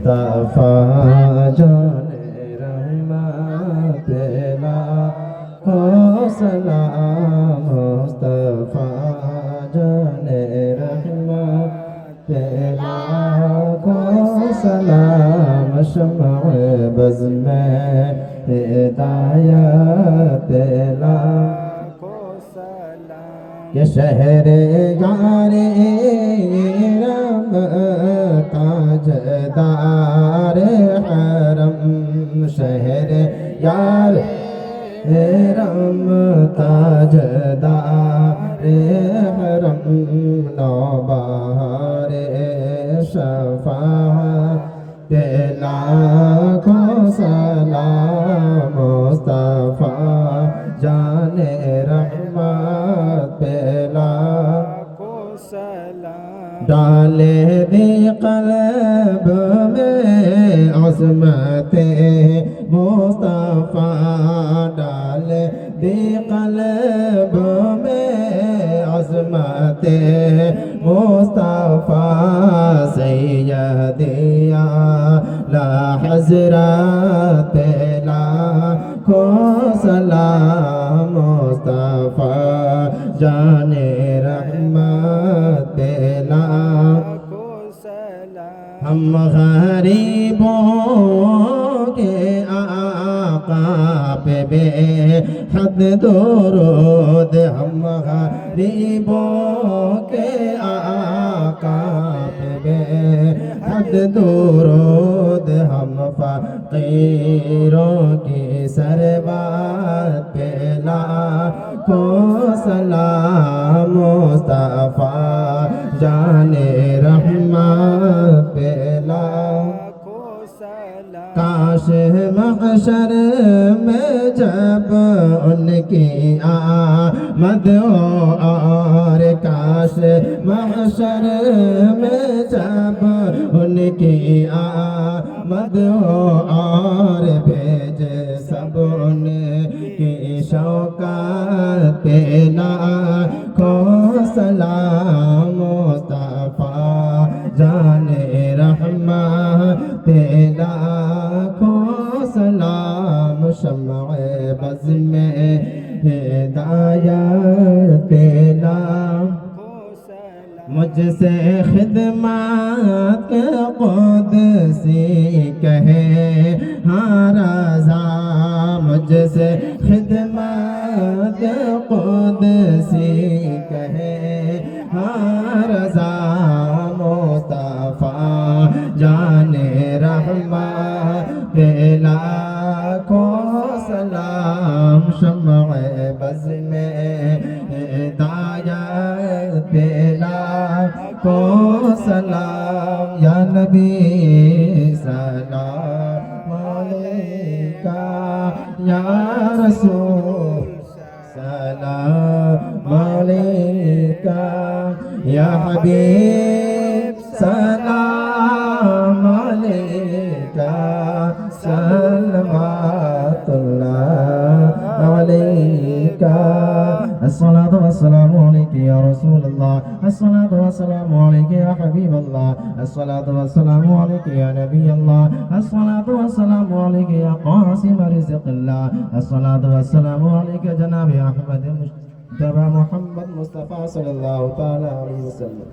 मुस्तफा जाने रहमत लाखो सलाम मुस्तफा जाने रहमत लाखो सलाम शम्अ बज़ में हिदायत लाखो सलाम ये शहर यारे रम ताजदार हरम शहर यार रम ताजदार हरम नौबहार शफाअत लाखों सलाम मुस्तफा जाने रहमत लाखों सलाम डाले दे क़ल्ब में अज़मत मुस्तफा डाले दे क़ल्ब में अज़मत मुस्तफा सैयदिया ला हज़रत लाखों सलाम मुस्तफा जाने रहमत लाखों सलाम हम गरीबों के आका पे बेहद दुरूद हम गरीबों के आका पे बेहद दुरूद हम फ़कीरों की सरबत पे लाखों सलाम मुस्तफा जाने रहमत पे लाखों सलाम काश महशर में जब उनकी आमद हो और काश महशर में जब उनकी आमद हो और भेजे सब उनकी शौकत पे लाखों सलाम मुस्तफा जाने रहमत लाखों सलाम शम्अ बज़ में हिदायत लाखों सलाम मुझसे खिदमत क़ुदसी कहे हाँ रज़ा मुझसे खिदमत क़ुदसी कहे हाँ रज़ा मुस्तफा जाने रहमत लाखों सलाम शम्अ बज़ में हिदायत लाखों सलाम या नबी सलाम अलैका या रसूल सलाम अलैका या हबीब सलाम अलैका सल्लल्लाहु अलैका अस्सलातु वस्सलामु अलैका या रसूलल्लाह अस्सलातु वस्सलामु अलैका या हबीबल्लाह अस्सलातु वस्सलामु अलैका या नबीयल्लाह अस्सलातु वस्सलामु अलैका या क़ासिम रिज़्क़िल्लाह अस्सलातु वस्सलामु अलैका जनाब अहमद मुस्तफा मुहम्मद मुस्तफा सल्लल्लाहु तआला अलैहि वसल्लम।